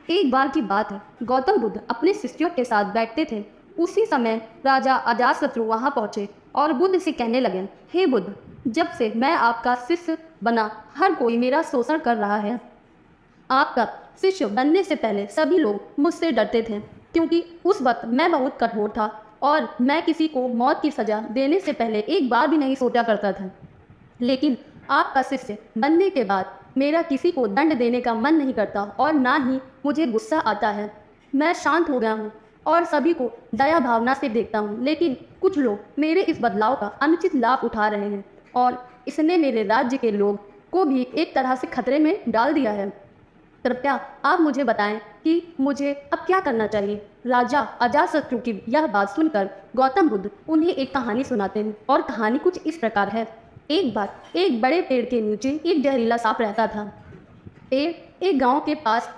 एक बार की बात है, गौतम बुद्ध अपने शिष्यों के साथ बैठते थे। उसी समय राजा अजातशत्रु वहां पहुंचे और बुद्ध से कहने लगे, हे बुद्ध, जब से मैं आपका शिष्य बना हर कोई मेरा शोषण कर रहा है। आपका शिष्य बनने से पहले सभी लोग मुझसे डरते थे, क्योंकि उस वक्त मैं बहुत कठोर था और मैं किसी को मौत की सजा देने से पहले एक बार भी नहीं सोचा करता था। लेकिन आपका शिष्य बनने के बाद मेरा किसी को दंड देने का मन नहीं करता और ना ही मुझे गुस्सा आता है। मैं शांत हो गया हूँ और सभी को दया भावना से देखता हूँ, लेकिन कुछ लोग मेरे इस बदलाव का अनुचित लाभ उठा रहे हैं और इसने मेरे राज्य के लोग को भी एक तरह से खतरे में डाल दिया है। कृपया आप मुझे बताएं कि मुझे अब क्या करना चाहिए। राजा अजातशत्रु की यह बात सुनकर गौतम बुद्ध उन्हें एक कहानी सुनाते हैं और कहानी कुछ इस प्रकार है। एक बार एक बड़े पेड़ के नीचे एक जहरीला सांप रहता था। पेड़ एक गांव के पास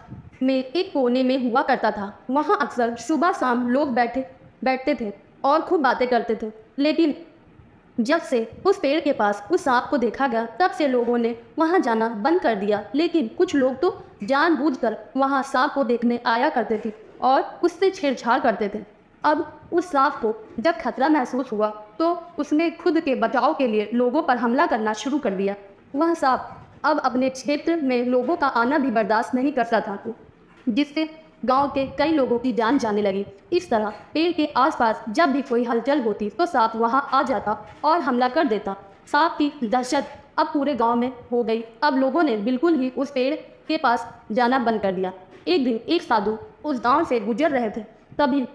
में एक कोने में हुआ करता था। वहां अक्सर सुबह शाम लोग बैठते थे और खूब बातें करते थे। लेकिन जब से उस पेड़ के पास उस सांप को देखा गया, तब से लोगों ने वहां जाना बंद कर दिया। लेकिन कुछ लोग तो जानबूझकर वहां सांप को देखने आया करते थे और उससे छेड़छाड़ करते थे। अब उस सांप को जब खतरा महसूस हुआ तो उसने खुद के बचाव के लिए लोगों पर हमला करना शुरू कर दिया। वह सांप अब अपने क्षेत्र में लोगों का आना भी बर्दाश्त नहीं करता था, जिससे गांव के कई लोगों की जान जाने लगी। इस तरह पेड़ के आसपास जब भी कोई हलचल होती तो सांप वहां आ जाता और हमला कर देता। सांप की दहशत अब पूरे गांव में हो गई। अब लोगों ने बिल्कुल ही उस पेड़ के पास जाना बंद कर दिया। एक दिन एक साधु उस गांव से गुजर रहे थे। तभी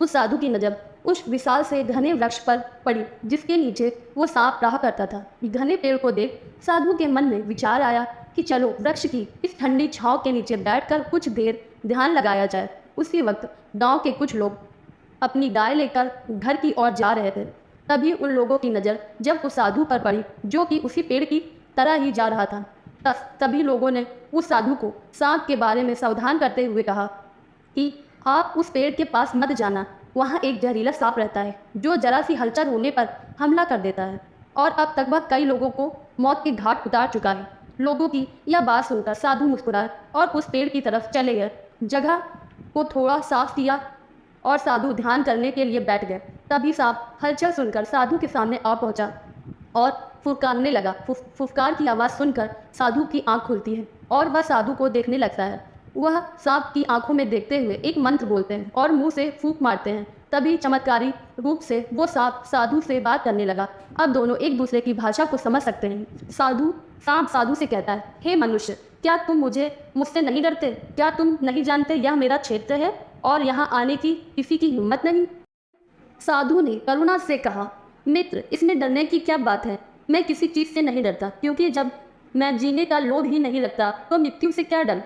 उस साधु की नज़र उस विशाल से घने वृक्ष पर पड़ी, जिसके नीचे वो सांप रहा करता था। घने पेड़ को देख साधु के मन में विचार आया कि चलो वृक्ष की इस ठंडी छांव के नीचे बैठकर कुछ देर ध्यान लगाया जाए। उसी वक्त गांव के कुछ लोग अपनी गाय लेकर घर की ओर जा रहे थे। तभी उन लोगों की नज़र जब उस साधु पर पड़ी, जो कि उसी पेड़ की तरह ही जा रहा था। तभी लोगों ने उस साधु को सांप के बारे में सावधान करते हुए कहा कि आप उस पेड़ के पास मत जाना। वहाँ एक जहरीला सांप रहता है जो जरा सी हलचल होने पर हमला कर देता है और अब तक वह कई लोगों को मौत के घाट उतार चुका है। लोगों की यह बात सुनकर साधु मुस्कुराए और उस पेड़ की तरफ चले गए। जगह को थोड़ा साफ किया और साधु ध्यान करने के लिए बैठ गए। तभी सांप हलचल सुनकर साधु के सामने आ पहुंचा और फुफकारने लगा। फुफकार की आवाज़ सुनकर साधु की आंख खुलती है और वह साधु को देखने लगता है। वह सांप की आंखों में देखते हुए एक मंत्र बोलते हैं और मुंह से फूंक मारते हैं। तभी चमत्कारी रूप से वो सांप साधु से बात करने लगा। अब दोनों एक दूसरे की भाषा को समझ सकते हैं। सांप साधु से कहता है, हे मनुष्य, क्या तुम मुझसे नहीं डरते? क्या तुम नहीं जानते यह मेरा क्षेत्र है और यहाँ आने की किसी की हिम्मत नहीं? साधु ने करुणा से कहा, मित्र, इसमें डरने की क्या बात है? मैं किसी चीज़ से नहीं डरता, क्योंकि जब मैं जीने का लोभ ही नहीं रखता तो मृत्यु से क्या डर।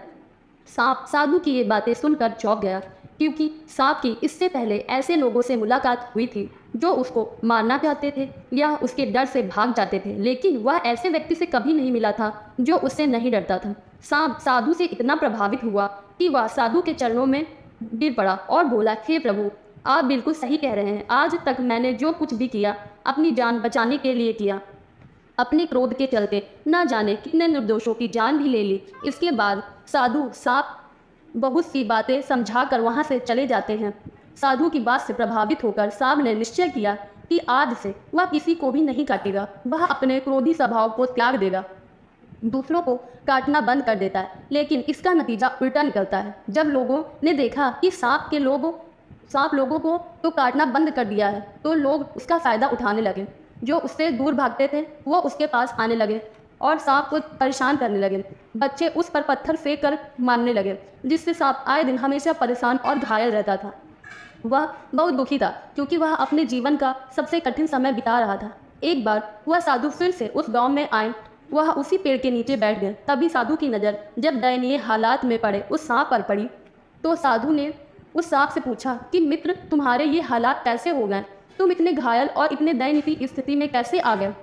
सांप साधु की ये बातें सुनकर चौंक गया, क्योंकि सांप की इससे पहले ऐसे लोगों से मुलाकात हुई थी जो उसको मारना चाहते थे या उसके डर से भाग जाते थे, लेकिन वह ऐसे व्यक्ति से कभी नहीं मिला था जो उससे नहीं डरता था। सांप साधु से इतना प्रभावित हुआ कि वह साधु के चरणों में गिर पड़ा और बोला, हे प्रभु, आप बिल्कुल सही कह रहे हैं। आज तक मैंने जो कुछ भी किया अपनी जान बचाने के लिए किया। अपने क्रोध के चलते न जाने कितने निर्दोषों की जान भी ले ली। इसके बाद साधु सांप बहुत सी बातें समझाकर वहां से चले जाते हैं। साधु की बात से प्रभावित होकर सांप ने निश्चय किया कि आज से वह किसी को भी नहीं काटेगा। वह अपने क्रोधी स्वभाव को त्याग देगा, दूसरों को काटना बंद कर देता है। लेकिन इसका नतीजा उल्टा निकलता है। जब लोगों ने देखा कि सांप लोगों को तो काटना बंद कर दिया है, तो लोग उसका फ़ायदा उठाने लगे। जो उससे दूर भागते थे वो उसके पास आने लगे और सांप को परेशान करने लगे। बच्चे उस पर पत्थर फेंक कर मारने लगे, जिससे सांप आए दिन हमेशा परेशान और घायल रहता था। वह बहुत दुखी था, क्योंकि वह अपने जीवन का सबसे कठिन समय बिता रहा था। एक बार वह साधु फिर से उस गांव में आए। वह उसी पेड़ के नीचे बैठ गए। तभी साधु की नज़र जब दयनीय हालात में पड़े उस सांप पर पड़ी, तो साधु ने उस सांप से पूछा कि मित्र, तुम्हारे ये हालात कैसे हो गए? तुम इतने घायल और इतने दयनीय स्थिति में कैसे आ गए?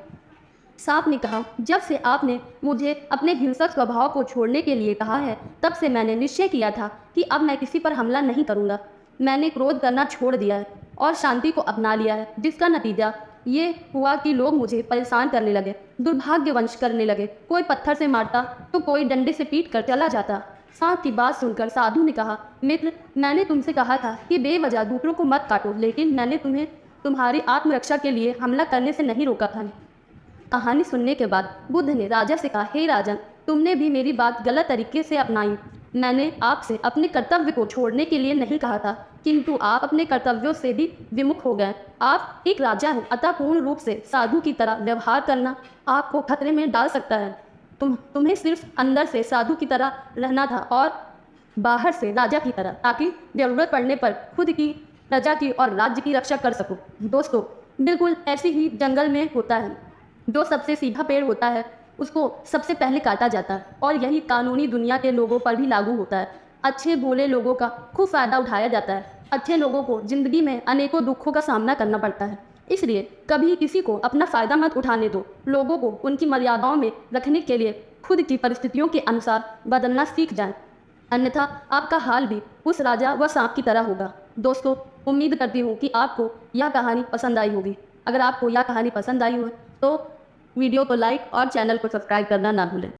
सांप ने कहा, जब से आपने मुझे अपने हिंसक स्वभाव को छोड़ने के लिए कहा है, तब से मैंने निश्चय किया था कि अब मैं किसी पर हमला नहीं करूँगा। मैंने क्रोध करना छोड़ दिया है और शांति को अपना लिया है, जिसका नतीजा ये हुआ कि लोग मुझे परेशान करने लगे, दुर्भाग्यवंश करने लगे। कोई पत्थर से मारता तो कोई डंडे से पीट कर चला जाता। सांप की बात सुनकर साधु ने कहा, मित्र, मैंने तुमसे कहा था कि बेवजह दूसरों को मत काटो, लेकिन मैंने तुम्हें तुम्हारी आत्मरक्षा के लिए हमला करने से नहीं रोका था। कहानी सुनने के बाद बुद्ध ने राजा से कहा, हे राजन, तुमने भी मेरी बात गलत तरीके से अपनाई। मैंने आपसे अपने कर्तव्य को छोड़ने के लिए नहीं कहा था, किंतु आप अपने कर्तव्यों से भी विमुख हो गए। आप एक राजा हैं, अतः पूर्ण रूप से साधु की तरह व्यवहार करना आपको खतरे में डाल सकता है। तुम्हें सिर्फ अंदर से साधु की तरह रहना था और बाहर से राजा की तरह, ताकि जरूरत पड़ने पर खुद की, प्रजा की और राज्य की रक्षा कर सको। दोस्तों, बिल्कुल ऐसे ही जंगल में होता है। जो सबसे सीधा पेड़ होता है उसको सबसे पहले काटा जाता है, और यही कानूनी दुनिया के लोगों पर भी लागू होता है। अच्छे भोले लोगों का खूब फायदा उठाया जाता है। अच्छे लोगों को जिंदगी में अनेकों दुखों का सामना करना पड़ता है, इसलिए कभी किसी को अपना फ़ायदा मत उठाने दो। लोगों को उनकी मर्यादाओं में रखने के लिए खुद की परिस्थितियों के अनुसार बदलना सीख जाएं, अन्यथा आपका हाल भी उस राजा व सांप की तरह होगा। दोस्तों, उम्मीद करती हूँ कि आपको यह कहानी पसंद आई होगी। अगर आपको यह कहानी पसंद आई हो तो वीडियो को लाइक और चैनल को सब्सक्राइब करना ना भूलें।